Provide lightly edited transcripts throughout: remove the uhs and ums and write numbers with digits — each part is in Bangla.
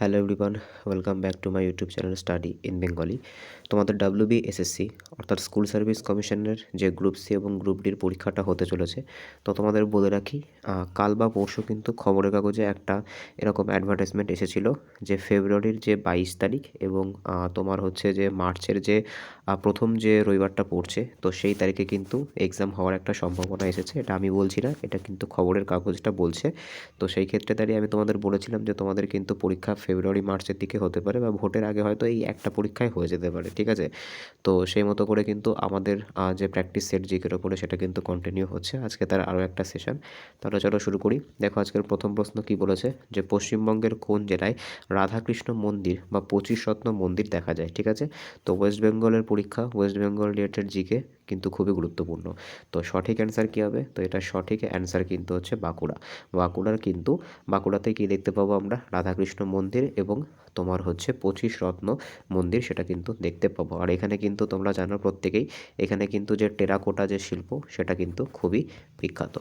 Hello everyone, welcome back to my YouTube channel study in Bengali. তোমাদের WBSSC অর্থাৎ স্কুল সার্ভিস কমিশনের যে গ্রুপ সি এবং গ্রুপ ডির পরীক্ষাটা হতে চলেছে, তো তোমাদের বলে রাখি, কাল বা পরশু কিন্তু খবরের কাগজে একটা এরকম অ্যাডভার্টাইজমেন্ট এসেছিল যে ফেব্রুয়ারির যে 22 তারিখ এবং তোমার হচ্ছে যে মার্চের যে প্রথম যে রবিবারটা পড়ছে, তো সেই তারিখে কিন্তু এক্সাম হওয়ার একটা সম্ভাবনা এসেছে। এটা আমি বলছি না, এটা কিন্তু খবরের কাগজটা বলছে। তো সেই ক্ষেত্রে দাঁড়িয়ে আমি তোমাদের বলেছিলাম যে তোমাদের কিন্তু পরীক্ষা ফেব্রুয়ারি মার্চের দিকে হতে পারে বা ভোটের আগে হয়তো এই একটা পরীক্ষায় হয়ে যেতে পারে, ঠিক আছে। তো সেই মতো করে কিন্তু আমাদের যে প্র্যাকটিস সেট জিকের ওপরে সেটা কিন্তু কন্টিনিউ হচ্ছে। আজকে তার আরও একটা সেশন। তাহলে চলো শুরু করি। দেখো আজকের প্রথম প্রশ্ন কি বলেছে, যে পশ্চিমবঙ্গের কোন জেলায় রাধাকৃষ্ণ মন্দির বা 25 রত্ন মন্দির দেখা যায়, ঠিক আছে। তো ওয়েস্ট বেঙ্গলের পরীক্ষা, ওয়েস্ট বেঙ্গল রিলেটেড জিকে কিন্তু খুবই গুরুত্বপূর্ণ। তো সঠিক অ্যান্সার কী হবে, তো এটা সঠিক অ্যান্সার কিন্তু হচ্ছে বাঁকুড়া। বাঁকুড়ার কিন্তু বাঁকুড়াতে কি দেখতে পাবো আমরা, রাধাকৃষ্ণ মন্দির এবং তোমার হচ্ছে 25 রত্ন মন্দির, সেটা কিন্তু দেখতে পাবো। আর এখানে কিন্তু তোমরা জানো প্রত্যেকেই, এখানে কিন্তু যে টেরাকোটা যে শিল্প সেটা কিন্তু খুবই বিখ্যাত।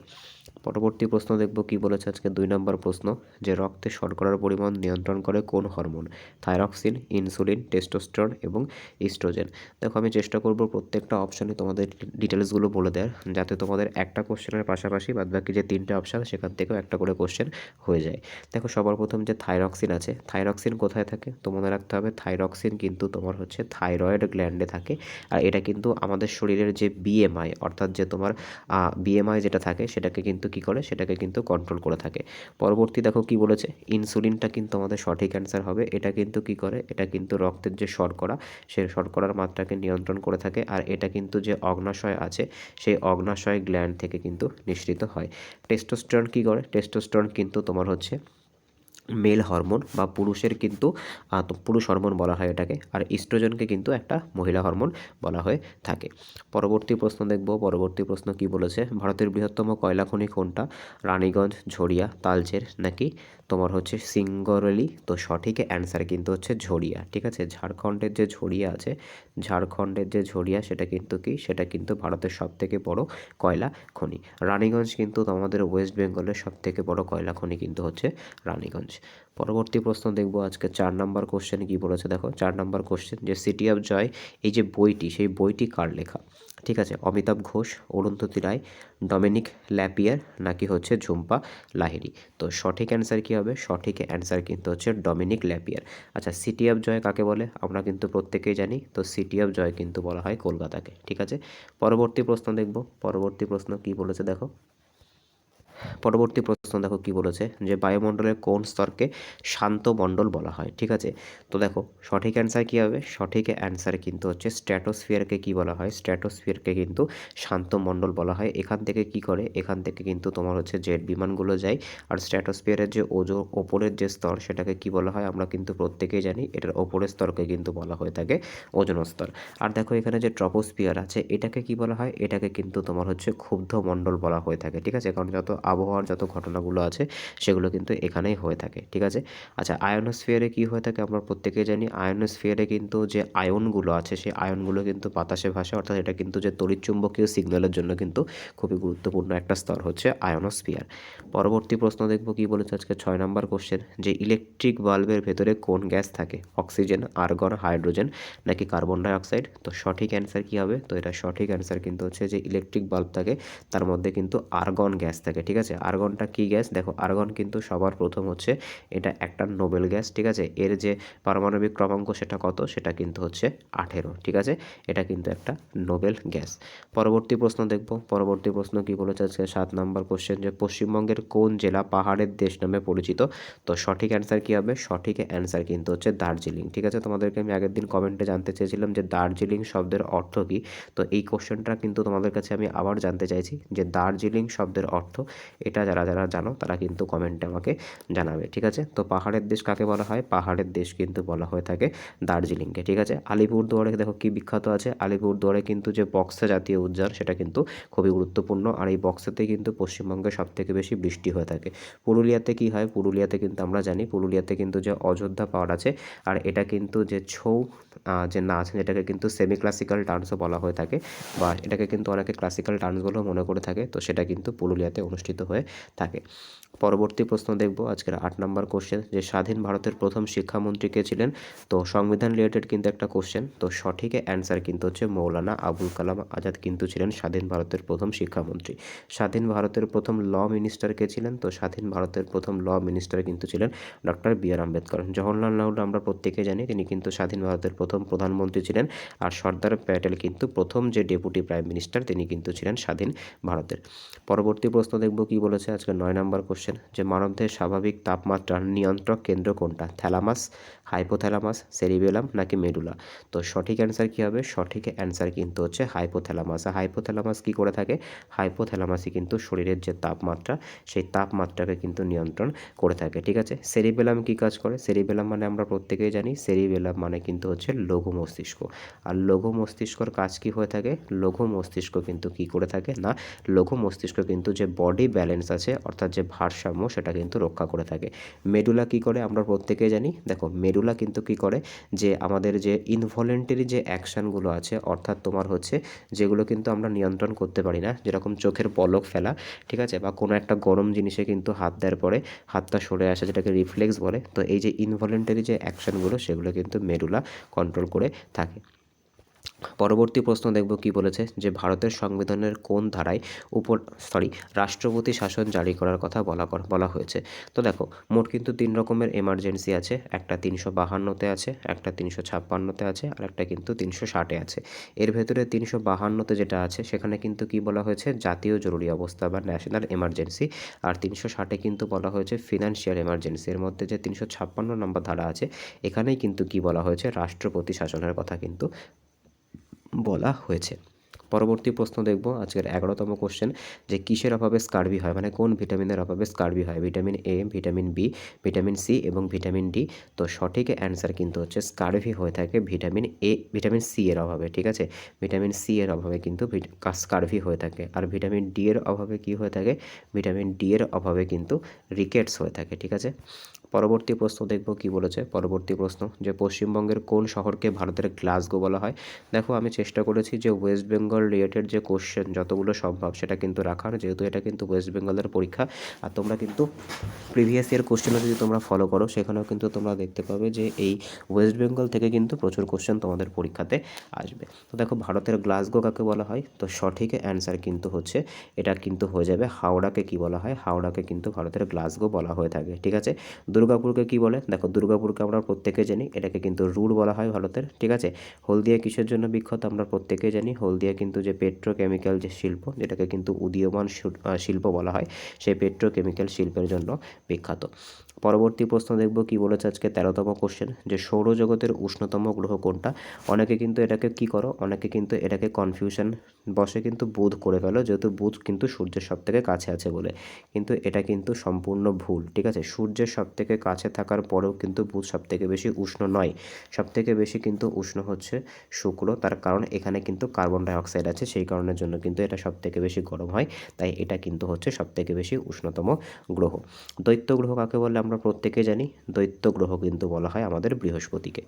পরবর্তী প্রশ্ন দেখব কি বলেছে আজকে 2 নম্বর প্রশ্ন, যে রক্তে শর্করার পরিমাণ নিয়ন্ত্রণ করে কোন হরমোন, থাইরক্সিন, ইনসুলিন, টেস্টোস্টেরন এবং ইস্ট্রোজেন। দেখো আমি চেষ্টা করব প্রত্যেকটা অপশানে তোমাদের ডিটেলসগুলো বলে দেওয়ার, যাতে তোমাদের একটা কোশ্চেনের পাশাপাশি বাদবাকি যে 3টে অপশান সেখান থেকেও একটা করে কোশ্চেন হয়ে যায়। দেখো সবার প্রথম যে থাইরক্সিন আছে, থাইরক্সিন কোথায় থাকে, তো মনে রাখতে হবে থাইরক্সিন কিন্তু তোমার হচ্ছে থাইরয়েড গ্ল্যান্ডে থাকে। আর এটা কিন্তু আমাদের শরীরের যে বিএমআই, অর্থাৎ যে তোমার বিএমআই যেটা থাকে সেটাকে কিন্তু কি করে, সেটাকে কিন্তু কন্ট্রোল করে থাকে। পরবর্তী দেখো কি বলেছে, ইনসুলিনটা কিন্তু আমাদের সঠিক অ্যান্সার হবে। এটা কিন্তু কি করে, এটা কিন্তু রক্তের যে শর্করা, সেই শর্করার মাত্রাকে নিয়ন্ত্রণ করে থাকে। আর এটা কিন্তু যে অগ্নাশয় আছে, সেই অগ্নাশয় গ্ল্যান্ড থেকে কিন্তু নিঃসৃত হয়। টেস্টোস্টেরন কী করে, টেস্টোস্টেরন কিন্তু তোমার হচ্ছে মেল হরমোন বা পুরুষের কিন্তু তো পুরুষ হরমোন বলা হয় এটাকে। আর ইস্ট্রোজেনকে কিন্তু একটা মহিলা হরমোন বলা হয়ে থাকে। পরবর্তী প্রশ্ন দেখব, পরবর্তী প্রশ্ন কি বলেছে, ভারতের বৃহত্তম কয়লা খনি কোনটা, রানীগঞ্জ, ঝরিয়া, তালচের নাকি তোমার হচ্ছে সিঙ্গরলি। তো সঠিক অ্যান্সার কিন্তু হচ্ছে ঝরিয়া, ঠিক আছে। ঝাড়খণ্ডের যে ঝরিয়া আছে, ঝাড়খণ্ডের যে ঝরিয়া সেটা কিন্তু কি, সেটা কিন্তু ভারতের সবথেকে বড় কয়লা খনি। রানীগঞ্জ কিন্তু আমাদের ওয়েস্ট বেঙ্গলের সবথেকে বড় কয়লা খনি কিন্তু হচ্ছে রানীগঞ্জ। পরবর্তী প্রশ্ন দেখব আজকে 4 নম্বর কোশ্চেন কি বলেছে, দেখো 4 নম্বর কোশ্চেন, যে সিটি অফ জয় এই যে বইটি, সেই বইটি কার লেখা, ঠিক আছে। অমিতাভ ঘোষ, অরুন্ধতী রায়, ডমিনিক ল্যাপিয়ার নাকি হচ্ছে ঝুম্পা লাহিড়ী। তো সঠিক অ্যান্সার কী হবে, সঠিক অ্যান্সার কিন্তু হচ্ছে ডমিনিক ল্যাপিয়ার। আচ্ছা সিটি অফ জয় কাকে বলে আমরা কিন্তু প্রত্যেকেই জানি, তো সিটি অফ জয় কিন্তু বলা হয় কলকাতাকে, ঠিক আছে। পরবর্তী প্রশ্ন দেখব, পরবর্তী প্রশ্ন কি বলেছে দেখো, পরবর্তী প্রশ্ন দেখো কি বলেছে, যে বায়ুমণ্ডলের কোন স্তরকে শান্ত মণ্ডল বলা হয়, ঠিক আছে। তো দেখো সঠিক অ্যান্সার কী হবে, সঠিক অ্যান্সার কিন্তু হচ্ছে স্ট্র্যাটোস্ফিয়ারকে কি বলা হয়, স্ট্র্যাটোস্ফিয়ারকে কিন্তু শান্ত মণ্ডল বলা হয়। এখান থেকে কি করে, এখান থেকে কিন্তু তোমার হচ্ছে জেট বিমানগুলো যায়। আর স্ট্র্যাটোস্ফিয়ারের যে ওপরের যে স্তর সেটাকে কি বলা হয় আমরা কিন্তু প্রত্যেকেই জানি, এটার ওপরের স্তরকে কিন্তু বলা হয়ে থাকে ওজোন স্তর। আর দেখো এখানে যে ট্রপোস্ফিয়ার আছে এটাকে কি বলা হয়, এটাকে কিন্তু তোমার হচ্ছে ক্ষুব্ধ মণ্ডল বলা হয়ে থাকে, ঠিক আছে। কারণ যত আবহাওয়ার যত ঘটনাগুলো আছে সেগুলো কিন্তু এখানেই হয়ে থাকে, ঠিক আছে। আচ্ছা আয়নোস্ফিয়ারে কি হয়ে থাকে আমরা প্রত্যেকেই জানি, আয়নোস্ফিয়ারে কিন্তু যে আয়নগুলো আছে সেই আয়নগুলো কিন্তু বাতাসে ভাসে, অর্থাৎ এটা কিন্তু যে তড়িৎচুম্বকীয় সিগন্যালের জন্য কিন্তু খুবই গুরুত্বপূর্ণ একটা স্তর হচ্ছে আয়নোস্ফিয়ার। পরবর্তী প্রশ্ন দেখব কি বলেছে আজকে 6 নম্বর কোশ্চেন, যে ইলেকট্রিক বাল্বের ভেতরে কোন গ্যাস থাকে, অক্সিজেন, আর্গন, হাইড্রোজেন নাকি কার্বন ডাইঅক্সাইড। তো সঠিক অ্যান্সার কী হবে, তো এটা সঠিক অ্যান্সার কিন্তু হচ্ছে যে ইলেকট্রিক বাল্ব থাকে তার মধ্যে কিন্তু আর্গন গ্যাস থাকে, ঠিক আছে। আর্গনটা কী গ্যাস, দেখো আর্গন কিন্তু সবার প্রথম হচ্ছে এটা একটা নোবেল গ্যাস, ঠিক আছে। এর যে পারমাণবিক ক্রমাঙ্ক সেটা কত, সেটা কিন্তু হচ্ছে 18, ঠিক আছে। এটা কিন্তু একটা নোবেল গ্যাস। পরবর্তী প্রশ্ন দেখব, পরবর্তী প্রশ্ন কি বলেছে আজকে 7 নম্বর কোশ্চেন, যে পশ্চিমবঙ্গের কোন জেলা পাহাড়ের দেশ নামে পরিচিত। তো সঠিক অ্যান্সার কী হবে, সঠিক অ্যান্সার কিন্তু হচ্ছে দার্জিলিং, ঠিক আছে। তোমাদেরকে আমি আগের দিন কমেন্টে জানতে চেয়েছিলাম যে দার্জিলিং শব্দের অর্থ কী, তো এই কোশ্চেনটা কিন্তু তোমাদের কাছে আমি আবার জানতে চাইছি যে দার্জিলিং শব্দের অর্থ, এটা যারা যারা জানো তারা কিন্তু কমেন্টে আমাকে জানাবে, ঠিক আছে। তো পাহাড়ের দেশ কাকে বলা হয়, পাহাড়ের দেশ কিন্তু বলা হয়ে থাকে দার্জিলিংকে, ঠিক আছে। আলিপুরদুয়ারে দেখো কি বিখ্যাত আছে, আলিপুরদুয়ারে কিন্তু যে বক্সা জাতীয় উদ্যান সেটা কিন্তু খুবই গুরুত্বপূর্ণ। আর এই বক্সাতে কিন্তু পশ্চিমবঙ্গে সবথেকে বেশি বৃষ্টি হয়ে থাকে। পুরুলিয়াতে কি হয়, পুরুলিয়াতে কিন্তু আমরা জানি পুরুলিয়াতে কিন্তু যে অযোধ্যা পাহাড় আছে, আর এটা কিন্তু যে ছৌ যে নাচ যেটাকে কিন্তু সেমি ক্লাসিক্যাল ডান্সও বলা হয়ে থাকে, বা এটাকে কিন্তু অনেকে ক্লাসিক্যাল ডান্স বলেও মনে করে থাকে, তো সেটা কিন্তু পুরুলিয়াতে অনুষ্ঠিত কিন্তু হয়ে থাকে। পরবর্তী প্রশ্ন দেখব আজকের 8 নম্বর কোশ্চেন, যে স্বাধীন ভারতের প্রথম শিক্ষামন্ত্রী কে ছিলেন? তো সংবিধান রিলেটেড কিন্তু একটা কোশ্চেন, তো সঠিক অ্যান্সার কিন্তু হচ্ছে মৌলানা আবুল কালাম আজাদ কিন্তু ছিলেন স্বাধীন ভারতের প্রথম শিক্ষামন্ত্রী। স্বাধীন ভারতের প্রথম ল মিনিস্টার কে ছিলেন? তো স্বাধীন ভারতের প্রথম ল মিনিস্টার কিন্তু ছিলেন ডক্টর বি.আর. আম্বেদকর। জওহরলাল নেহরু আমরা প্রত্যেকে জানি, তিনি কিন্তু স্বাধীন ভারতের প্রথম প্রধানমন্ত্রী ছিলেন। আর সর্দার প্যাটেল কিন্তু প্রথম যে ডেপুটি প্রাইম মিনিস্টার, তিনি কিন্তু ছিলেন স্বাধীন ভারতের। পরবর্তী প্রশ্ন দেখব কি বলেছে আজকে 9 নম্বর কোশ্চেন, যে মানবদেহের স্বাভাবিক তাপমাত্রার নিয়ন্ত্রক কেন্দ্র কোনটা? থ্যালামাস, হাইপোথ্যালামাস, সেরিবেলাম নাকি মেডুলা? তো সঠিক অ্যান্সার কী হবে? সঠিক অ্যান্সার কিন্তু হচ্ছে হাইপোথ্যালামাস। আর হাইপোথ্যালামাস কী করে থাকে? হাইপোথ্যালামাসই কিন্তু শরীরের যে তাপমাত্রা, সেই তাপমাত্রাকে কিন্তু নিয়ন্ত্রণ করে থাকে, ঠিক আছে। সেরিবেলাম কী কাজ করে? সেরিবেলাম মানে আমরা প্রত্যেকেই জানি, সেরিবেলাম মানে কিন্তু হচ্ছে লঘু মস্তিষ্ক। আর লঘু মস্তিষ্কর কাজ কি হয়ে থাকে? লঘু মস্তিষ্ক কিন্তু কি করে থাকে না, লঘু মস্তিষ্ক কিন্তু যে বডি ব্যালেন্স আছে, অর্থাৎ যে ভারসাম্য, সেটা কিন্তু রক্ষা করে থাকে। মেডুলা কি করে? আমরা প্রত্যেকেই জানি, দেখো মেডুলা কিন্তু কি করে, যে আমাদের যে ইনভলেন্টারি যে অ্যাকশানগুলো আছে, অর্থাৎ তোমার হচ্ছে যেগুলো কিন্তু আমরা নিয়ন্ত্রণ করতে পারি না, যেরকম চোখের পলক ফেলা, ঠিক আছে, বা কোনো একটা গরম জিনিসে কিন্তু হাত দেওয়ার পরে হাতটা সরে আসা, যেটাকে রিফ্লেক্স বলে। তো এই যে ইনভলেন্টারি যে অ্যাকশানগুলো, সেগুলো কিন্তু মেডুলা কন্ট্রোল করে থাকে। পরবর্তী প্রশ্ন দেখব কি বলেছে, যে ভারতের সংবিধানের কোন ধারায় রাষ্ট্রপতি শাসন জারি করার কথা বলা হয়েছে? তো দেখো, মোট কিন্তু 3 রকমের এমার্জেন্সি আছে, একটা 352-তে আছে, একটা 356-তে আছে, আর একটা কিন্তু 360-এ আছে। এর ভেতরে 352-তে যেটা আছে, সেখানে কিন্তু কি বলা হয়েছে? জাতীয় জরুরি অবস্থা বা ন্যাশনাল এমার্জেন্সি। আর 360-এ কিন্তু বলা হয়েছে ফিনান্সিয়াল এমার্জেন্সি। এর মধ্যে যে 356 নম্বর ধারা আছে, এখানেই কিন্তু কি বলা হয়েছে? রাষ্ট্রপতি শাসনের কথা কিন্তু বলা হয়েছে। পরবর্তী প্রশ্ন দেখব আজকের 11তম কোশ্চেন, যে কিসের অভাবে স্কার্বি হয়, মানে কোন ভিটামিনের অভাবে স্কার্বি হয়? Vitamin A, vitamin B, vitamin C এবং ভিটামিন ডি। তো সঠিক অ্যান্সার কিন্তু হচ্ছে স্কার্বি হয়ে থাকে ভিটামিন সি এর অভাবে, ঠিক আছে। ভিটামিন সি এর অভাবে কিন্তু স্কার্বি হয়ে থাকে। আর ভিটামিন ডি এর অভাবে কি হয়ে থাকে? ভিটামিন ডি এর অভাবে কিন্তু রিকেটস হয়ে থাকে, ঠিক আছে। পরবর্তী প্রশ্ন দেখব কি বলেছে। পরবর্তী প্রশ্ন, যে পশ্চিমবঙ্গের কোন শহরকে ভারতের গ্লাসগো বলা হয়? দেখো, আমি চেষ্টা করেছি যে ওয়েস্ট বেঙ্গল রিলেটেড যে কোশ্চেন যতগুলো সম্ভব সেটা কিন্তু রাখার, যেহেতু এটা কিন্তু ওয়েস্ট বেঙ্গলের পরীক্ষা। আর তোমরা কিন্তু প্রিভিয়াস ইয়ার কোশ্চেনও যদি তোমরা ফলো করো, সেখানেও কিন্তু তোমরা দেখতে পাবে যে এই ওয়েস্ট বেঙ্গল থেকে কিন্তু প্রচুর কোশ্চেন তোমাদের পরীক্ষাতে আসবে। তো দেখো, ভারতের গ্লাসগো কাকে বলা হয়? তো সঠিক অ্যান্সার কিন্তু হচ্ছে এটা কিন্তু হয়ে যাবে হাওড়াকে কি বলা হয়? হাওড়াকে কিন্তু ভারতের গ্লাসগো বলা হয়ে থাকে, ঠিক আছে। দুর্গাপুরকে কি বলে? দেখো, দুর্গাপুরকে আমরা প্রত্যেকে জানি, এটাকে কিন্তু রুর বলা হয় ভারতের, ঠিক আছে। হলদিয়া কিসের জন্য বিখ্যাত? আমরা প্রত্যেকেই জানি, হলদিয়া কিন্তু যে পেট্রোকেমিক্যাল যে শিল্প, যেটাকে কিন্তু উদীয়মান শিল্প বলা হয়, সেই পেট্রোকেমিক্যাল শিল্পের জন্য বিখ্যাত। পরবর্তী প্রশ্ন দেখব কি বলেছে আজকে 13তম কোশ্চেন, যে সৌরজগতের উষ্ণতম গ্রহ কোনটা? অনেকে কিন্তু এটাকে কনফিউশন বসে কিন্তু বুধ করে ফেলো, যেহেতু বুধ কিন্তু সূর্যের সবথেকে কাছে আছে বলে। কিন্তু এটা কিন্তু সম্পূর্ণ ভুল, ঠিক আছে। সূর্যের সবথেকে কাছে থাকার পরেও কিন্তু বুধ সবথেকে বেশি উষ্ণ নয়। সবথেকে বেশি কিন্তু উষ্ণ হচ্ছে শুক্র, তার কারণ এখানে কিন্তু কার্বন ডাইঅক্সাইড আছে, সেই কারণের জন্য কিন্তু এটা সবথেকে বেশি গরম হয়। তাই এটা কিন্তু হচ্ছে সবথেকে বেশি উষ্ণতম গ্রহ। দৈত্য গ্রহ কাকে বলে? আমরা প্রত্যেকেই জানি, দৈত্য গ্রহ কিন্তু বলা হয় আমাদের বৃহস্পতিকে।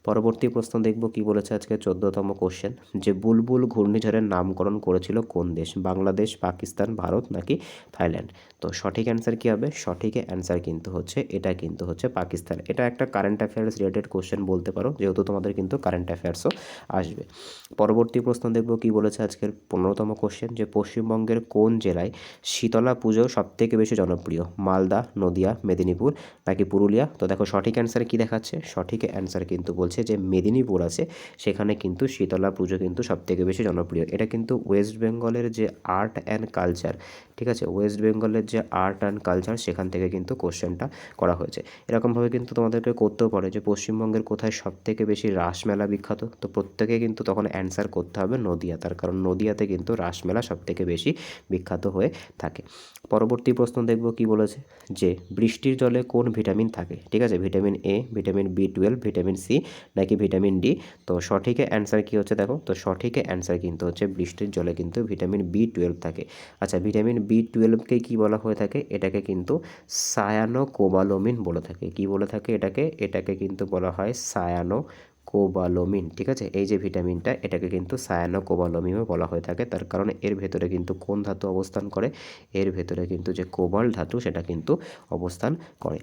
পরবর্তী প্রশ্ন দেখব কি বলেছে আজকে 14তম কোশ্চেন, যে বুলবুল ঘূর্ণিঝড়ের নামকরণ করেছিল কোন দেশ? বাংলাদেশ, পাকিস্তান, ভারত নাকি থাইল্যান্ড? তো সঠিক অ্যান্সার কী হবে? সঠিক অ্যান্সার কিন্তু হচ্ছে পাকিস্তান। এটা একটা কারেন্ট অ্যাফেয়ার্স রিলেটেড কোশ্চেন বলতে পারো, যেহেতু তোমাদের কিন্তু কারেন্ট অ্যাফেয়ার্সও আসবে। পরবর্তী প্রশ্ন দেখব কি বলেছে আজকের 15তম কোশ্চেন, যে পশ্চিমবঙ্গের কোন জেলায় শীতলা পুজো সবথেকে বেশি জনপ্রিয়? মালদা, নদিয়া, মেদিনীপুর নাকি পুরুলিয়া? তো দেখো, সঠিক অ্যান্সার কী দেখাচ্ছে? সঠিক অ্যান্সার কিন্তু বলছে যে মেদিনীপুর আছে, সেখানে কিন্তু শীতলা পুজো কিন্তু সবথেকে বেশি জনপ্রিয়। এটা কিন্তু ওয়েস্ট বেঙ্গলের যে আর্ট অ্যান্ড কালচার, ঠিক আছে, ওয়েস্ট বেঙ্গলের যে আর্ট অ্যান্ড কালচার, সেখান থেকে কিন্তু কোশ্চেনটা করা হয়েছে। এরকমভাবে কিন্তু তোমাদেরকে করতেও পারে যে পশ্চিমবঙ্গের কোথায় সবথেকে বেশি রাসমেলা বিখ্যাত? তো প্রত্যেকে কিন্তু তখন অ্যান্সার করতে হবে নদিয়া, তার কারণ নদিয়াতে কিন্তু রাসমেলা সবথেকে বেশি বিখ্যাত হয়ে থাকে। পরবর্তী প্রশ্ন দেখব কি বলেছে, যে বৃষ্টির জলে কোন ভিটামিন থাকে? ঠিক আছে, ভিটামিন এ, ভিটামিন বি12, ভিটামিন সি নাকি ভিটামিন ডি? তো সঠিক অ্যান্সার কী হচ্ছে? দেখো, তো সঠিক অ্যান্সার কিন্তু হচ্ছে বৃষ্টির জলে কিন্তু ভিটামিন বি12 থাকে। আচ্ছা, ভিটামিন বি12কে কী বলা হয়ে থাকে? এটাকে কিন্তু সায়ানোকোবালামিন বলে থাকে। কি বলে থাকে এটাকে? এটাকে কিন্তু বলা হয় সায়ানোকোবালামিন। কোবালোমিন, ঠিক আছে। এই যে ভিটামিনটা এটাকে কিন্তু সায়ানোকোবালোমিনও বলা হয়ে থাকে, তার কারণ এর ভেতরে কিন্তু কোন ধাতু অবস্থান করে, এর ভেতরে কিন্তু যে কোবাল্ট ধাতু সেটা কিন্তু অবস্থান করে।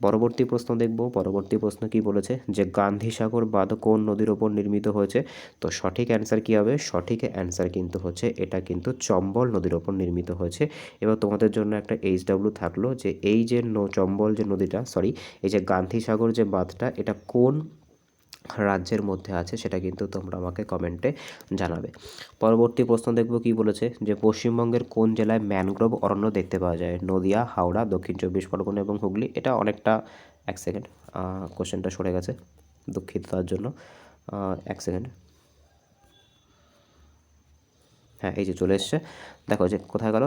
পরবর্তী প্রশ্ন দেখব। পরবর্তী প্রশ্ন কি বলেছে যে গান্ধী সাগর বাঁধ কোন নদীর ওপর নির্মিত হয়েছে? তো সঠিক অ্যান্সার কি হবে? সঠিক অ্যান্সার কিন্তু হচ্ছে এটা কিন্তু চম্বল নদীর ওপর নির্মিত হয়েছে। এবার তোমাদের জন্য একটা HW থাকলো যে এই যে চম্বল যে নদীটা, সরি, এই যে গান্ধী সাগর যে বাঁধটা এটা কোন রাজ্যের মধ্যে আছে সেটা কিন্তু তোমরা আমাকে কমেন্টে জানাবে। পরবর্তী প্রশ্ন দেখব কি বলেছে যে পশ্চিমবঙ্গের কোন জেলায় ম্যানগ্রোভ অরণ্য দেখতে পাওয়া যায়? নদিয়া, হাওড়া, দক্ষিণ চব্বিশ পরগনা এবং হুগলি। এটা অনেকটা, এক সেকেন্ড, কোশ্চেনটা সরে গেছে, দুঃখিত তার জন্য। এক সেকেন্ড, হ্যাঁ এই যে চলে এসছে, দেখো যে কোথায় গেল,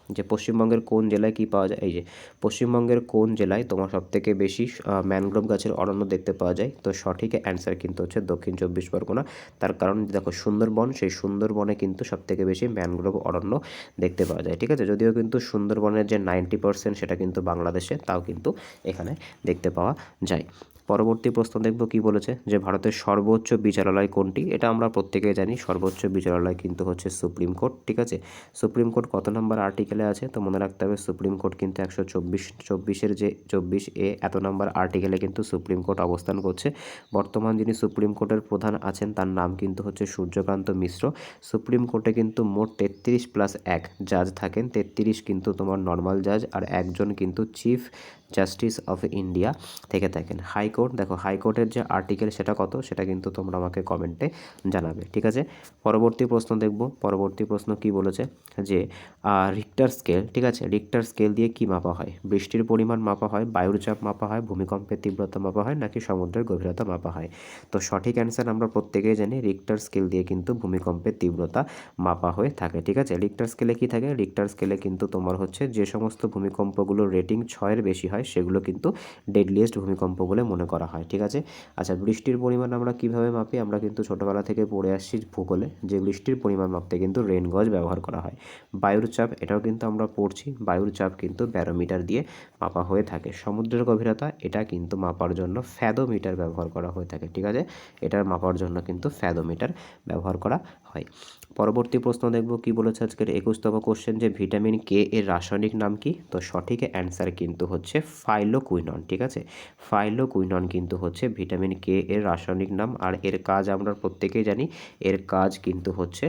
যে পশ্চিমবঙ্গের কোন জেলায় কি পাওয়া যায়, এই যে পশ্চিমবঙ্গের কোন জেলায় তোমার সবথেকে বেশি ম্যানগ্রোভ গাছের অরণ্য দেখতে পাওয়া যায়? তো সঠিক অ্যান্সার কিন্তু হচ্ছে দক্ষিণ চব্বিশ পরগনা। তার কারণ দেখো সুন্দরবন, সেই সুন্দরবনে কিন্তু সবথেকে বেশি ম্যানগ্রোভ অরণ্য দেখতে পাওয়া যায়, ঠিক আছে। যদিও কিন্তু সুন্দরবনের যে 90% সেটা কিন্তু বাংলাদেশে, তাও কিন্তু এখানে দেখতে পাওয়া যায়। পরবর্তী প্রশ্ন দেখব কি বলেছে যে ভারতের সর্বোচ্চ বিচারালয় কোনটি? এটা আমরা প্রত্যেকেই জানি, সর্বোচ্চ বিচারালয় কিন্তু হচ্ছে সুপ্রিম কোর্ট, ঠিক আছে। সুপ্রিম কোর্ট কত নম্বর আর্টিকেলে আছে? তো মনে রাখতে হবে সুপ্রিম কোর্ট কিন্তু 124 যে 24A এত নম্বর আর্টিকেলে কিন্তু সুপ্রিম কোর্ট অবস্থান করছে। বর্তমান যিনি সুপ্রিম কোর্টের প্রধান আছেন তার নাম কিন্তু হচ্ছে সূর্যকান্ত মিশ্র। সুপ্রিম কোর্টে কিন্তু মোট 33+1 জাজ থাকেন, 33 কিন্তু তোমার নর্মাল জাজ আর একজন কিন্তু চিফ জাস্টিস অফ ইন্ডিয়া থেকে থাকেন। হাইকোর্ট, দেখো হাইকোর্টের যে আর্টিকেল সেটা কত সেটা কিন্তু তোমরা আমাকে কমেন্টে জানাবে, ঠিক আছে। পরবর্তী প্রশ্ন দেখব। পরবর্তী প্রশ্ন কি বলেছে যে রিক্টার স্কেল, ঠিক আছে, রিক্টার স্কেল দিয়ে কি মাপা হয়? বৃষ্টির পরিমাণ মাপা হয়, বায়ুর চাপ মাপা হয়, ভূমিকম্পের তীব্রতা মাপা হয়, নাকি সমুদ্রের গভীরতা মাপা হয়? তো সঠিক অ্যান্সার আমরা প্রত্যেকেই জানি রিক্টার স্কেল দিয়ে কিন্তু ভূমিকম্পের তীব্রতা মাপা হয়ে থাকে, ঠিক আছে। রিক্টার স্কেলে কি থাকে? রিক্টার স্কেলে কিন্তু তোমার হচ্ছে যে সমস্ত ভূমিকম্পগুলোর রেটিং 6-এর বেশি হয় সেগুলো কিন্তু ডেডলিয়েস্ট ভূমিকম্প বলে মনে করা হয়, ঠিক আছে। আচ্ছা, বৃষ্টির পরিমাণ আমরা কিভাবে মাপি? আমরা কিন্তু ছোটোবেলা থেকে পড়ে আসছি ভূগোলে যে বৃষ্টির পরিমাণ মাপতে কিন্তু রেন গজ ব্যবহার করা হয়। বায়ুর চাপ, এটাও কিন্তু আমরা পড়ছি, বায়ুর চাপ কিন্তু ব্যারোমিটার দিয়ে মাপা হয়ে থাকে। সমুদ্রের গভীরতা, এটা কিন্তু মাপার জন্য ফ্যাদোমিটার ব্যবহার করা হয়ে থাকে, ঠিক আছে। এটার মাপার জন্য কিন্তু ফ্যাদোমিটার ব্যবহার করা হয়। পরবর্তী প্রশ্ন দেখব কি বলেছে আজকের 21তম কোশ্চেন যে ভিটামিন কে এর রাসায়নিক নাম কি? তো সঠিক অ্যান্সার কিন্তু হচ্ছে ফাইলোকুইনন, ঠিক আছে। ফাইলোকুইনন কিন্তু হচ্ছে ভিটামিন কে এর রাসায়নিক নাম। আর এর কাজ আমরা প্রত্যেকেই জানি, এর কাজ কিন্তু হচ্ছে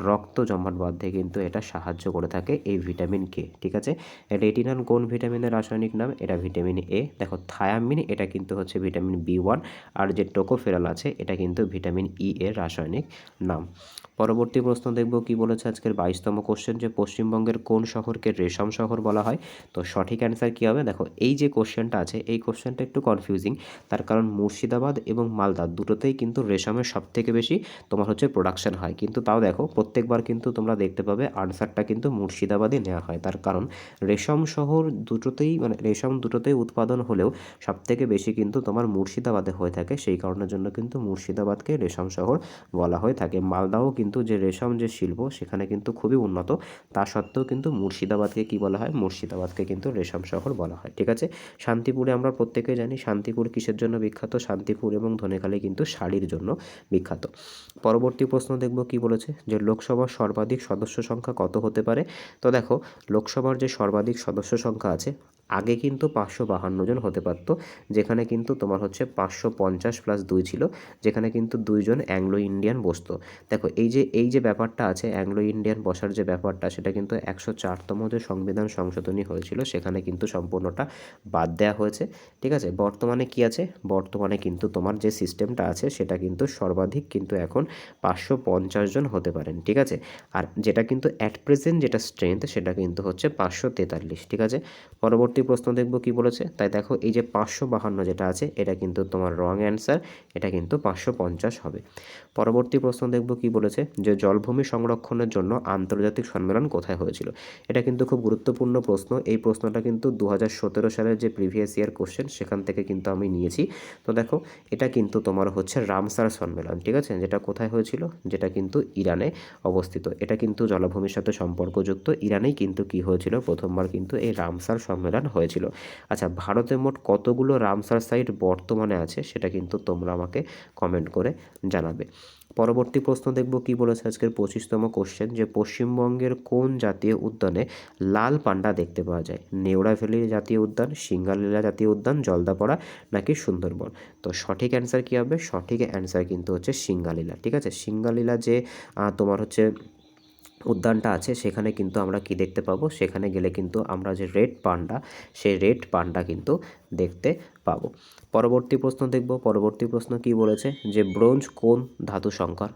রক্ত জমাট বাঁধতে কিন্তু এটা সাহায্য করে থাকে এই ভিটামিন কে, ঠিক আছে। রেটিনল কোন ভিটামিনের রাসায়নিক নাম? এটা ভিটামিন এ। দেখো থায়ামিন, এটা কিন্তু হচ্ছে ভিটামিন B1। আর যে টোকোফেরল আছে এটা কিন্তু ভিটামিন ই এর রাসায়নিক নাম। পরবর্তী প্রশ্ন দেখব কি বলেছে আজকের 22তম কোশ্চেন যে পশ্চিমবঙ্গের কোন শহরকে রেশম শহর বলা হয়? তো সঠিক অ্যান্সার কী হবে? দেখো এই যে কোশ্চেনটা আছে এই কোশ্চেনটা একটু কনফিউজিং, তার কারণ মুর্শিদাবাদ এবং মালদা দুটোতেই কিন্তু রেশমের সবথেকে বেশি তোমার হচ্ছে প্রোডাকশন হয়, কিন্তু তাও দেখো প্রত্যেকবার কিন্তু তোমরা দেখতে পাবে আনসারটা কিন্তু মুর্শিদাবাদই নেওয়া হয়। তার কারণ রেশম শহর দুটোতেই, মানে রেশম দুটোতেই উৎপাদন হলেও সবথেকে বেশি কিন্তু তোমার মুর্শিদাবাদে হয়ে থাকে, সেই কারণের জন্য কিন্তু মুর্শিদাবাদকে রেশম শহর বলা হয়ে থাকে। মালদাও কিন্তু যে রেশম যে শিল্প সেখানে কিন্তু খুবই উন্নত, তা সত্ত্বেও কিন্তু মুর্শিদাবাদকে কী বলা হয়? মুর্শিদাবাদকে কিন্তু রেশম শহর বলা হয়, ঠিক আছে। শান্তিপুরে আমরা প্রত্যেকেই জানি শান্তিপুর কিসের জন্য বিখ্যাত? শান্তিপুর এবং ধনেখালি কিন্তু শাড়ির জন্য বিখ্যাত। পরবর্তী প্রশ্ন দেখব কি বলেছে যে লোকসভার সর্বাধিক সদস্য সংখ্যা কত হতে পারে? তো দেখো লোকসভার যে সর্বাধিক সদস্য সংখ্যা আছে আগে কিন্তু 552 জন হতে পারতো, যেখানে কিন্তু তোমার হচ্ছে 550+2 ছিল, যেখানে কিন্তু 2 জন অ্যাংলো ইন্ডিয়ান বসতো। দেখো এই যে ব্যাপারটা আছে অ্যাংলো ইন্ডিয়ান বসার যে ব্যাপারটা সেটা কিন্তু 104তম যে সংবিধান সংশোধনী হয়েছিল সেখানে কিন্তু সম্পূর্ণটা বাদ দেওয়া হয়েছে, ঠিক আছে। বর্তমানে কি আছে? বর্তমানে কিন্তু তোমার যে সিস্টেমটা আছে সেটা কিন্তু সর্বাধিক কিন্তু এখন 550 জন হতে পারেন, ঠিক আছে। আর যেটা কিন্তু অ্যাট প্রেজেন্ট যেটা স্ট্রেংথ সেটা কিন্তু হচ্ছে 543, ঠিক আছে। পরবর্তী প্রশ্ন দেখব কি বলেছে, তাই দেখো এই যে 552 যেটা আছে এটা কিন্তু তোমার রং অ্যান্সার, এটা কিন্তু 550 হবে। পরবর্তী প্রশ্ন দেখব কি বলেছে যে জলভূমি সংরক্ষণের জন্য আন্তর্জাতিক সম্মেলন কোথায় হয়েছিল? এটা কিন্তু খুব গুরুত্বপূর্ণ প্রশ্ন। এই প্রশ্নটা কিন্তু 2017 সালের যে প্রিভিয়াস ইয়ার কোশ্চেন সেখান থেকে কিন্তু আমি নিয়েছি। তো দেখো এটা কিন্তু তোমার হচ্ছে রামসার সম্মেলন, ঠিক আছে, যেটা কোথায় হয়েছিল, যেটা কিন্তু ইরানে অবস্থিত। এটা কিন্তু জলাভূমির সাথে সম্পর্কযুক্ত। ইরানেই কিন্তু কি হয়েছিল, প্রথমবার কিন্তু এই রামসার সম্মেলন হয়েছিল। আচ্ছা, ভারতে মোট কতগুলো রামসার সাইট বর্তমানে আছে সেটা কিন্তু তোমরা আমাকে কমেন্ট করে জানাবে। পরবর্তী প্রশ্ন দেখব কি বলেছে আজকের 25তম কোশ্চেন, যে পশ্চিমবঙ্গের কোন জাতীয় উদ্যানে লাল পান্ডা দেখতে পাওয়া যায়? নেওড়া ভ্যালি জাতীয় উদ্যান, সিঙ্গালীলা জাতীয় উদ্যান, জলদাপাড়া নাকি সুন্দরবন? তো সঠিক অ্যান্সার কী হবে? সঠিক অ্যান্সার কিন্তু হচ্ছে সিঙ্গালীলা, ঠিক আছে। সিঙ্গালীলা যে তোমার হচ্ছে উদ্যানটা আছে সেখানে কিন্তু আমরা কি দেখতে পাবো, সেখানে গেলে কিন্তু আমরা যে রেড পান্ডা, সেই রেড পান্ডা কিন্তু দেখতে পাবো। পরবর্তী প্রশ্ন দেখব। পরবর্তী প্রশ্ন কি বলেছে, যে ব্রোঞ্জ কোন ধাতু সংকর?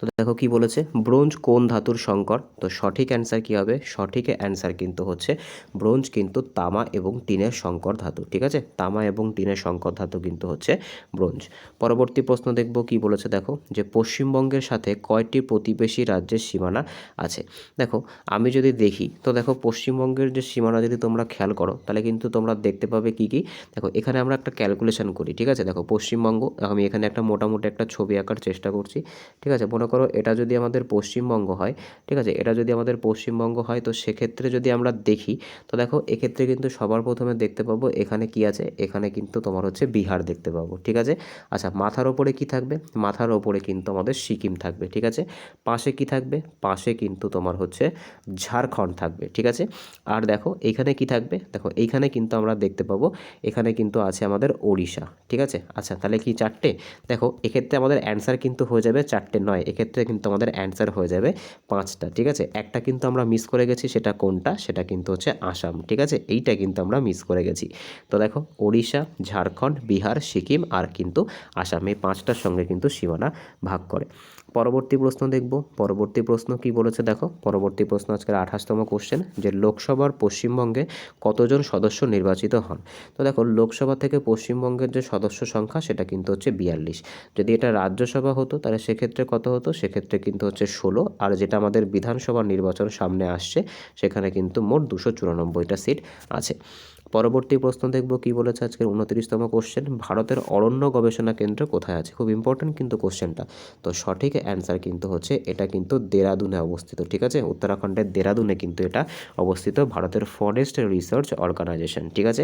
তো দেখো কি বলেছে, ব্রোঞ্জ কোন ধাতুর সংকর? তো সঠিক অ্যান্সার কী হবে? সঠিক অ্যান্সার কিন্তু হচ্ছে ব্রোঞ্জ কিন্তু তামা এবং টিনের সংকর ধাতু, ঠিক আছে। তামা এবং টিনের সংকর ধাতু কিন্তু হচ্ছে ব্রোঞ্জ। পরবর্তী প্রশ্ন দেখব কি বলেছে, দেখো যে পশ্চিমবঙ্গের সাথে কয়টি প্রতিবেশী রাজ্যের সীমানা আছে? দেখো আমি যদি দেখি, তো দেখো পশ্চিমবঙ্গের যে সীমানা যদি তোমরা খেয়াল করো তাহলে কিন্তু তোমরা দেখতে পাবে কি কি। দেখো এখানে আমরা একটা ক্যালকুলেশন করি, ঠিক আছে। দেখো পশ্চিমবঙ্গ, আমি এখানে একটা মোটামুটি একটা ছবি আঁকার চেষ্টা করছি, ঠিক আছে। মনে করো এটা যদি আমাদের পশ্চিমবঙ্গ হয়, ঠিক আছে, এটা যদি আমাদের পশ্চিমবঙ্গ হয়, তো সেক্ষেত্রে যদি আমরা দেখি, তো দেখো এক্ষেত্রে কিন্তু সবার প্রথমে দেখতে পাবো এখানে কি আছে, এখানে কিন্তু তোমার হচ্ছে বিহার দেখতে পাবো, ঠিক আছে। আচ্ছা, মাথার ওপরে কি থাকবে? মাথার ওপরে কিন্তু আমাদের সিকিম থাকবে, ঠিক আছে। পাশে কি থাকবে? পাশে কিন্তু তোমার হচ্ছে ঝাড়খণ্ড থাকবে, ঠিক আছে। আর দেখো এইখানে কি থাকবে? দেখো এইখানে কিন্তু আমরা দেখতে পাবো এখানে কিন্তু আছে আমাদের ওড়িশা, ঠিক আছে। আচ্ছা তাহলে কি চারটে? দেখো এক্ষেত্রে আমাদের অ্যান্সার কিন্তু হয়ে যাবে চারটে নয়, এক্ষেত্রে কিন্তু আমাদের অ্যান্সার হয়ে যাবে পাঁচটা, ঠিক আছে। একটা কিন্তু আমরা মিস করে গেছি, সেটা কোনটা? সেটা কিন্তু হচ্ছে আসাম, ঠিক আছে। এইটা কিন্তু আমরা মিস করে গেছি। তো দেখো ওড়িশা, ঝাড়খণ্ড, বিহার, সিকিম আর কিন্তু আসাম, এই পাঁচটার সঙ্গে কিন্তু সীমানা ভাগ করে। পরবর্তী প্রশ্ন দেখব। পরবর্তী প্রশ্ন কি বলেছে, দেখো পরবর্তী প্রশ্ন আজকের 28তম কোশ্চেন, যে লোকসভার পশ্চিমবঙ্গে কতজন সদস্য নির্বাচিত হন? তো দেখো লোকসভা থেকে পশ্চিমবঙ্গের যে সদস্য সংখ্যা সেটা কিন্তু হচ্ছে 42। যদি এটা রাজ্যসভা হতো তাহলে সেক্ষেত্রে কত হতো? সেক্ষেত্রে কিন্তু হচ্ছে 16। আর যেটা আমাদের বিধানসভা নির্বাচন সামনে আসছে সেখানে কিন্তু মোট 294টা সিট আছে। পরবর্তী প্রশ্ন দেখব কি বলেছে আজকের 29তম কোশ্চেন, ভারতের অরণ্য গবেষণা কেন্দ্র কোথায় আছে? খুব ইম্পর্টেন্ট কিন্তু কোশ্চেনটা। তো সঠিক অ্যান্সার কিন্তু হচ্ছে এটা কিন্তু দেরাদুনে অবস্থিত, ঠিক আছে। উত্তরাখণ্ডের দেরাদুনে কিন্তু এটা অবস্থিত, ভারতের ফরেস্ট রিসার্চ অর্গানাইজেশন, ঠিক আছে।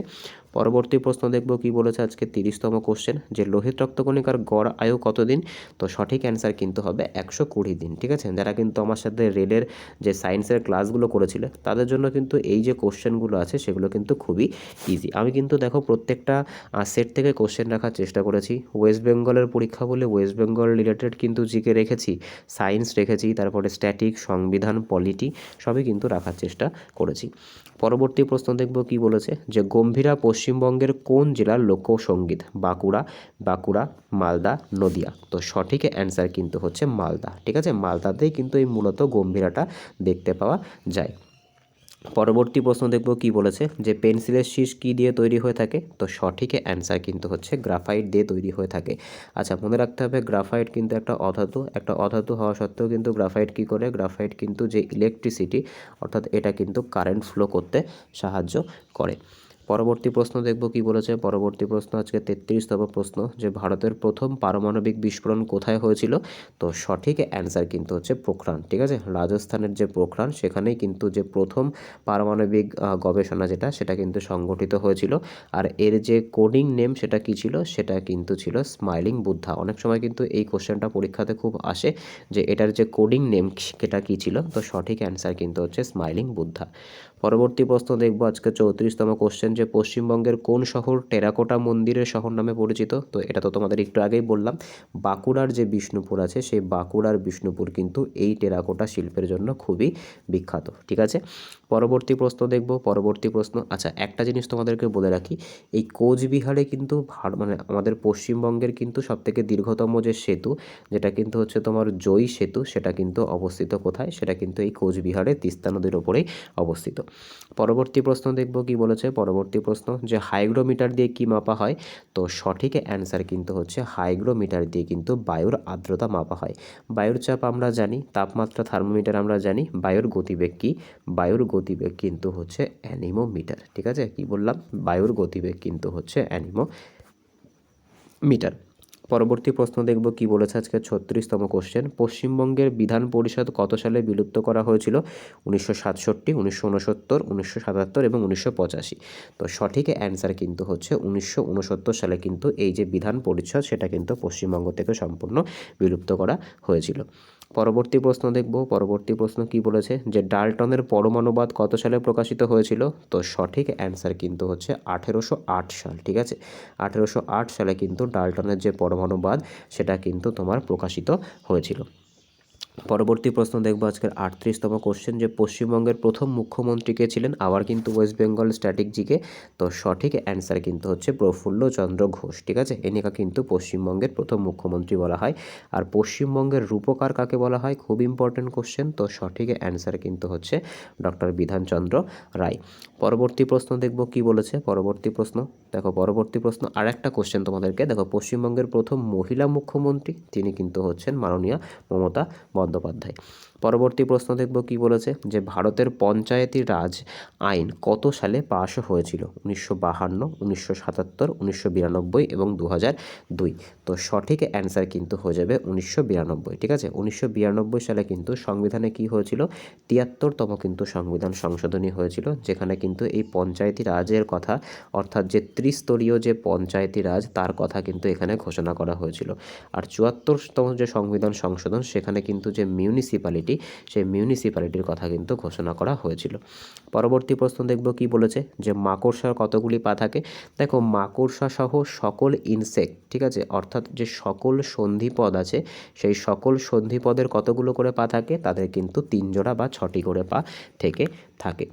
পরবর্তী প্রশ্ন দেখব কি বলেছে আজকে 30তম কোশ্চেন, যে লোহিত রক্তকণিকার গড় আয়ু কতদিন? তো সঠিক অ্যান্সার কিন্তু হবে 120 দিন, ঠিক আছে। যারা কিন্তু আমার সাথে রেলের যে সায়েন্সের ক্লাসগুলো করেছিল তাদের জন্য কিন্তু এই যে কোশ্চেনগুলো আছে সেগুলো কিন্তু খুবই ইজি। আমি কিন্তু দেখো প্রত্যেকটা সেট থেকে কোশ্চেন রাখার চেষ্টা করেছি। ওয়েস্ট বেঙ্গলের পরীক্ষা বলে ওয়েস্ট বেঙ্গল রিলেটেড কিন্তু জিকে রেখেছি, সায়েন্স রেখেছি, তারপরে স্ট্যাটিক, সংবিধান, পলিটি সবই কিন্তু রাখার চেষ্টা করেছি। পরবর্তী প্রশ্ন দেখব কি বলেছে, যে গম্ভীরা পশ্চিমবঙ্গের কোন জেলার লোকসঙ্গীত? বাঁকুড়া, বাঁকুড়া, মালদা, নদিয়া? তো সঠিক অ্যান্সার কিন্তু হচ্ছে মালদা, ঠিক আছে। মালদাতেই কিন্তু এই মূলত গম্ভীরাটা দেখতে পাওয়া যায়। পরবর্তী প্রশ্ন দেখব কি বলেছে, যে পেন্সিলের শীষ কী দিয়ে তৈরি হয়ে থাকে? তো সঠিক অ্যান্সার কিন্তু হচ্ছে গ্রাফাইট দিয়ে তৈরি হয়ে থাকে। আচ্ছা মনে রাখতে হবে গ্রাফাইট কিন্তু একটা অধাতু, একটা অধাতু হওয়া সত্ত্বেও কিন্তু গ্রাফাইট কী করে? গ্রাফাইট কিন্তু যে ইলেকট্রিসিটি, অর্থাৎ এটা কিন্তু কারেন্ট ফ্লো করতে সাহায্য করে। পরবর্তী প্রশ্ন দেখব কি বলেছে। পরবর্তী প্রশ্ন আজকে 33তম প্রশ্ন, যে ভারতের প্রথম পারমাণবিক বিস্ফোরণ কোথায় হয়েছিল? তো সঠিক অ্যান্সার কিন্তু হচ্ছে পোখরান, ঠিক আছে। রাজস্থানের যে পোখরান সেখানেই কিন্তু যে প্রথম পারমাণবিক গবেষণা যেটা সেটা কিন্তু সংগঠিত হয়েছিল। আর এর যে কোডিং নেম সেটা কি ছিল? সেটা কিন্তু ছিল স্মাইলিং বুদ্ধা। অনেক সময় কিন্তু এই কোশ্চেনটা পরীক্ষাতে খুব আসে, যে এটার যে কোডিং নেম সেটা কী ছিল? তো সঠিক অ্যান্সার কিন্তু হচ্ছে স্মাইলিং বুদ্ধা। পরবর্তী প্রশ্ন দেখব আজকে 34তম কোশ্চেন, যে পশ্চিমবঙ্গের কোন শহর টেরাকোটা মন্দিরের শহর নামে পরিচিত? তো এটা তো তোমাদের একটু আগেই বললাম, বাঁকুড়ার যে বিষ্ণুপুর আছে সেই বাঁকুড়ার বিষ্ণুপুর কিন্তু এই টেরাকোটা শিল্পের জন্য খুবই বিখ্যাত, ঠিক আছে। পরবর্তী প্রশ্ন দেখব। পরবর্তী প্রশ্ন, আচ্ছা একটা জিনিস তোমাদেরকে বলে রাখি, এই কোচবিহারে কিন্তু মানে আমাদের পশ্চিমবঙ্গের কিন্তু সবথেকে দীর্ঘতম যে সেতু, যেটা কিন্তু হচ্ছে তোমার জয়ী সেতু, সেটা কিন্তু অবস্থিত কোথায়? সেটা কিন্তু এই কোচবিহারে তিস্তা নদীর ওপরেই অবস্থিত। পরবর্তী প্রশ্ন দেখব কি বলেছে, পরবর্তী প্রশ্ন যে হাইগ্রোমিটার দিয়ে কি মাপা হয়, তো সঠিক অ্যান্সার কিন্তু হচ্ছে হাইগ্রোমিটার দিয়ে কিন্তু বায়ুর আর্দ্রতা মাপা হয়। বায়ুর চাপ আমরা জানি, তাপমাত্রা থার্মোমিটার আমরা জানি, বায়ুর গতিবেগ কি, বায়ুর গতিবেগ কিন্তু হচ্ছে অ্যানিমোমিটার। ঠিক আছে, কি বললাম, বায়ুর গতিবেগ কিন্তু হচ্ছে অ্যানিমোমিটার। পরবর্তী প্রশ্ন দেখব কি বলেছে আজকে 36তম কোশ্চেন, পশ্চিমবঙ্গের বিধান পরিষদ কত সালে বিলুপ্ত করা হয়েছিল? 1967, 1969, 1977 এবং 1985। তো সঠিক অ্যান্সার কিন্তু হচ্ছে 1969 সালে কিন্তু এই যে বিধান পরিষদ সেটা কিন্তু পশ্চিমবঙ্গ থেকে সম্পূর্ণ বিলুপ্ত করা হয়েছিল। পরবর্তী প্রশ্ন দেখব, পরবর্তী প্রশ্ন কি বলেছে যে ডাল্টনের পরমাণুবাদ কত সালে প্রকাশিত হয়েছিল? তো সঠিক অ্যান্সার কিন্তু হচ্ছে 1808 সাল। ঠিক আছে, 1808 সালে কিন্তু ডাল্টনের যে পরমাণুবাদ সেটা কিন্তু তোমার প্রকাশিত হয়েছিল। পরবর্তী প্রশ্ন দেখবো আজকের 38তম কোশ্চেন যে পশ্চিমবঙ্গের প্রথম মুখ্যমন্ত্রী কে ছিলেন? আবার কিন্তু ওয়েস্ট বেঙ্গল স্ট্র্যাটেজিকে। তো সঠিক অ্যান্সার কিন্তু হচ্ছে প্রফুল্লচন্দ্র ঘোষ। ঠিক আছে, এনাকে কিন্তু পশ্চিমবঙ্গের প্রথম মুখ্যমন্ত্রী বলা হয়। আর পশ্চিমবঙ্গের রূপকার কাকে বলা হয়? খুব ইম্পর্টেন্ট কোশ্চেন। তো সঠিক অ্যান্সার কিন্তু হচ্ছে ডক্টর বিধানচন্দ্র রায়। পরবর্তী প্রশ্ন দেখব কি বলেছে, পরবর্তী প্রশ্ন দেখো, পরবর্তী প্রশ্ন আর একটা কোশ্চেন তোমাদেরকে দেখো, পশ্চিমবঙ্গের প্রথম মহিলা মুখ্যমন্ত্রী তিনি কিন্তু হচ্ছেন মাননীয়া মমতা বন্দ্যোপাধ্যায়। পরবর্তী প্রশ্ন দেখব কি বলেছে যে ভারতের পঞ্চায়েতি রাজ আইন কত সালে পাশ হয়েছিল? 1952, 1977, 1992 এবং 2002। তো সঠিক অ্যান্সার কিন্তু হয়ে যাবে 1992। ঠিক আছে, 1992 সালে কিন্তু সংবিধানে কি হয়েছিল? 73তম কিন্তু সংবিধান সংশোধনী হয়েছিল, যেখানে কিন্তু এই পঞ্চায়েতি রাজের কথা, অর্থাৎ যে ত্রিস্তরীয় যে পঞ্চায়েতি রাজ তার কথা কিন্তু এখানে ঘোষণা করা হয়েছিল। আর 74তম যে সংবিধান সংশোধন সেখানে কিন্তু যে মিউনিসিপ্যালিটি, সেই মিউনিসিপ্যালিটির কথা কিন্তু ঘোষণা করা হয়েছিল। পরবর্তী প্রশ্ন দেখব কি বলেছে যে মাকড়সার কতগুলি পা থাকে? দেখো, মাকড়সা সহ সকল ইনসেক্ট, ঠিক আছে, অর্থাৎ যে সকল সন্ধিপদ আছে সেই সকল সন্ধিপদের কতগুলো করে পা থাকে? তাদের কিন্তু 3 জোড়া বা 6টি করে পা থেকে থাকে।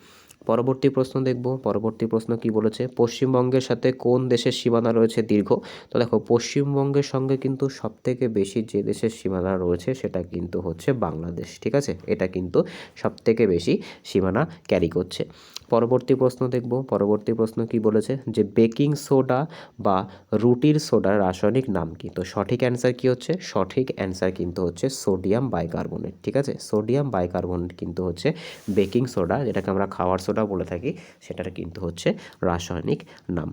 পরবর্তী প্রশ্ন দেখব, পরবর্তী প্রশ্ন কি বলেছে পশ্চিমবঙ্গের সাথে কোন দেশের সীমানা রয়েছে দীর্ঘ? তো দেখো, পশ্চিমবঙ্গের সঙ্গে কিন্তু সবথেকে বেশি যে দেশের সীমানা রয়েছে সেটা কিন্তু হচ্ছে বাংলাদেশ। ঠিক আছে, এটা কিন্তু সবথেকে বেশি সীমানা ক্যারি করছে। পরবর্তী প্রশ্ন দেখব, পরবর্তী প্রশ্ন কি বলেছে যে বেকিং সোডা বা রুটির সোডার রাসায়নিক নাম কি? তো সঠিক অ্যান্সার কি হচ্ছে? সঠিক অ্যান্সার কিন্তু হচ্ছে সোডিয়াম বাইকার্বনেট। ঠিক আছে, সোডিয়াম বাইকার্বনেট কিন্তু হচ্ছে বেকিং সোডা, যেটাকে আমরা খাওয়ার সোডা বলে থাকি, সেটার কিন্তু হচ্ছে রাসায়নিক নাম।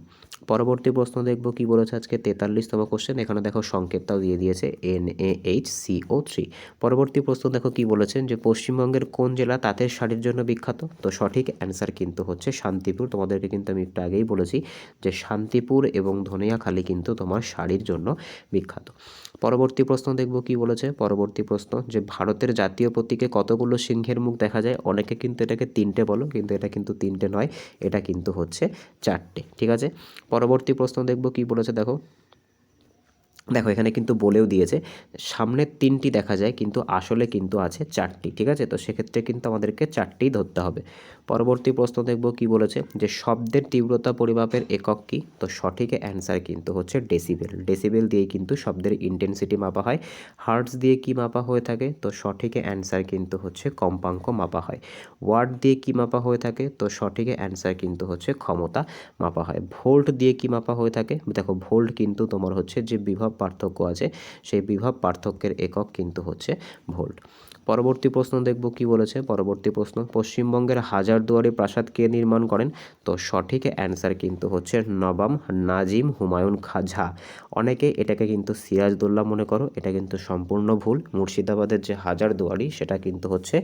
পরবর্তী প্রশ্ন দেখব কি বলেছে আজকে 43তম কোশ্চেন, এখানে দেখো সংকেতটাও দিয়ে দিয়েছে NaHCO3। পরবর্তী প্রশ্ন দেখো কি বলেছেন যে পশ্চিমবঙ্গের কোন জেলা তাঁতের শাড়ির জন্য বিখ্যাত? তো সঠিক অ্যান্সার কিন্তু হচ্ছে শান্তিপুর। তোমাদেরকে কিন্তু আমি একটু আগেই বলেছি যে শান্তিপুর এবং ধনিয়াখালী কিন্তু তোমার শাড়ির জন্য বিখ্যাত। পরবর্তী প্রশ্ন দেখব কি বলেছে, পরবর্তী প্রশ্ন যে ভারতের জাতীয় প্রতীকে কতগুলো সিংহের মুখ দেখা যায়? অনেকে কিন্তু এটাকে 3টে বলো, কিন্তু এটা কিন্তু 3টে নয়, এটা কিন্তু হচ্ছে 4টে। ঠিক আছে, পরবর্তী প্রশ্ন দেখব কি বলেছে, দেখো দেখো এখানে কিন্তু বলেও দিয়েছে সামনের 3টি দেখা যায় কিন্তু আসলে কিন্তু আছে 4টি। ঠিক আছে, তো সেক্ষেত্রে কিন্তু আমাদেরকে 4টিই ধরতে হবে। পরবর্তী প্রশ্ন দেখব কি বলেছে যে শব্দের তীব্রতা পরিমাপের একক কি? তো সঠিক অ্যান্সার কিন্তু হচ্ছে ডেসিবেল। ডেসিবেল দিয়ে কিন্তু শব্দের ইন্টেন্সিটি মাপা হয়। হার্টজ দিয়ে কি মাপা হয়ে থাকে? তো সঠিক অ্যান্সার কিন্তু হচ্ছে কম্পাঙ্ক মাপা হয়। ওয়াট দিয়ে কি মাপা হয়ে থাকে? তো সঠিক অ্যান্সার কিন্তু হচ্ছে ক্ষমতা মাপা হয়। ভোল্ট দিয়ে কি মাপা হয়ে থাকে? দেখো, ভোল্ট কিন্তু তোমার হচ্ছে যে বিভব পার্থক্য আছে সেই বিভব পার্থক্যের একক কিন্তু হচ্ছে ভোল্ট। পরবর্তী প্রশ্ন দেখব কি বলেছে, পরবর্তী প্রশ্ন পশ্চিমবঙ্গের হাজারদুয়ারি প্রাসাদ কে নির্মাণ করেন? তো সঠিক অ্যান্সার কিন্তু হচ্ছে নবাব নাজিম হুমায়ুন ঝা। অনেকে এটাকে কিন্তু সিরাজদৌল্লা মনে করো, এটা কিন্তু সম্পূর্ণ ভুল। মুর্শিদাবাদের যে হাজারদুয়ারি সেটা কিন্তু হচ্ছে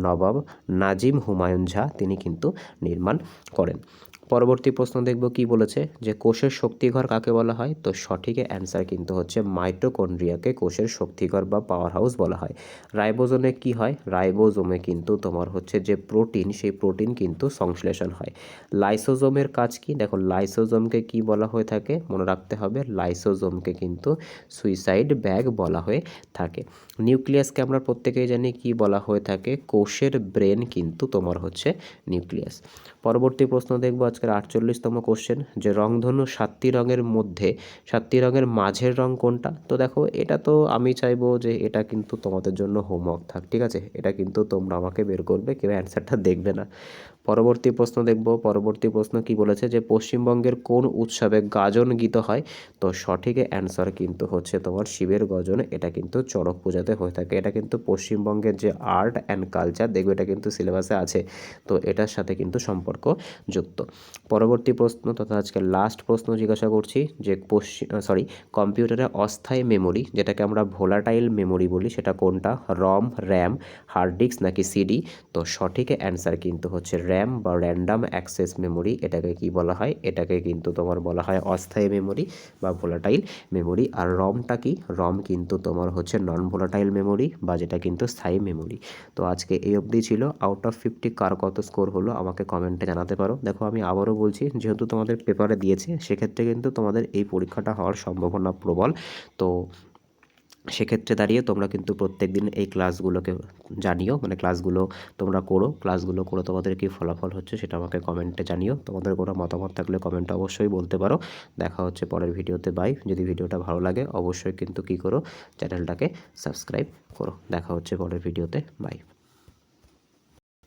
নবাব নাজিম হুমায়ুন ঝা তিনি কিন্তু নির্মাণ করেন। পরবর্তী প্রশ্ন দেখব কি বলেছে যে কোষের শক্তিঘর কাকে বলা হয়? তো সঠিক অ্যান্সার কিন্তু হচ্ছে মাইটোকন্ড্রিয়াকে কোষের শক্তিঘর বা পাওয়ার হাউস বলা হয়। রাইবোজোমে কি হয়? রাইবোজোমে কিন্তু তোমার হচ্ছে যে প্রোটিন, সেই প্রোটিন কিন্তু সংশ্লেষণ হয়। লাইসোজোমের কাজ কি? দেখো, লাইসোজোমকে কি বলা হয়ে থাকে? মনে রাখতে হবে, লাইসোজোমকে কিন্তু সুইসাইড ব্যাগ বলা হয়ে থাকে। নিউক্লিয়াসকে আমরা প্রত্যেকেই জানি কি বলা হয়ে থাকে? কোষের ব্রেন কিন্তু তোমার হচ্ছে নিউক্লিয়াস। পরবর্তী প্রশ্ন দেখব আজকের 48তম কোশ্চেন যে রংধনু 7টি রঙের মধ্যে 7টি রঙের মাঝের রং কোনটা? তো দেখো, এটা তো আমি চাইবো যে এটা কিন্তু তোমাদের জন্য হোমওয়ার্ক থাক। ঠিক আছে, এটা কিন্তু তোমরা আমাকে বের করবে, কেউ অ্যান্সারটা দেখবে না। পরবর্তী প্রশ্ন দেখব। পরবর্তী প্রশ্ন কি বলেছে যে পশ্চিমবঙ্গের কোন উৎসবে গাজন গীত হয়? তো সঠিক অ্যান্সার কিন্তু হচ্ছে তোমার শিবের গজন, এটা কিন্তু চড়ক পূজাতে হয়ে থাকে। এটা কিন্তু পশ্চিমবঙ্গের যে আর্ট অ্যান্ড কালচার, দেখবে এটা কিন্তু সিলেবাসে আছে, তো এটার সাথে কিন্তু সম্পর্ক যুক্ত। পরবর্তী প্রশ্ন তথা আজকে লাস্ট প্রশ্ন জিজ্ঞাসা করছি যে কম্পিউটারে অস্থায়ী মেমোরি যেটাকে আমরা ভোলাটাইল মেমোরি বলি সেটা কোনটা? রম, র্যাম, হার্ড ডিস্ক নাকি সিডি? তো সঠিক অ্যান্সার কিন্তু হচ্ছে র্যাম বা র্যান্ডাম অ্যাক্সেস মেমোরি। এটাকে কি বলা হয়? এটাকে কিন্তু তোমার বলা হয় অস্থায়ী মেমোরি বা ভোলাটাইল মেমোরি। আর রমটা কি? রম কিন্তু তোমার হচ্ছে নন ভোলাটাইল মেমোরি বা যেটা কিন্তু স্থায়ী মেমোরি। তো আজকে এই অবধি ছিল। আউট অফ 50 কার কত স্কোর হলো আমাকে কমেন্টে জানাতে পারো। দেখো আমি আবারও বলছি, যেহেতু তোমাদের পেপারে দিয়েছে সেক্ষেত্রে কিন্তু তোমাদের এই পরীক্ষাটা হওয়ার সম্ভাবনা প্রবল। তো সেক্ষেত্রে দাঁড়িয়ে তোমরা কিন্তু প্রত্যেক দিন এই ক্লাসগুলোকে জানিও, মানে ক্লাসগুলো তোমরা করো, ক্লাসগুলো করে তোমাদের কী ফলাফল হচ্ছে সেটা আমাকে কমেন্টে জানিও। তোমাদের কোনো মতামত থাকলে কমেন্টে অবশ্যই বলতে পারো। দেখা হচ্ছে পরের ভিডিওতে। বাই। যদি ভিডিওটা ভালো লাগে অবশ্যই কিন্তু কী করো, চ্যানেলটাকে সাবস্ক্রাইব করো। দেখা হচ্ছে পরের ভিডিওতে। বাই।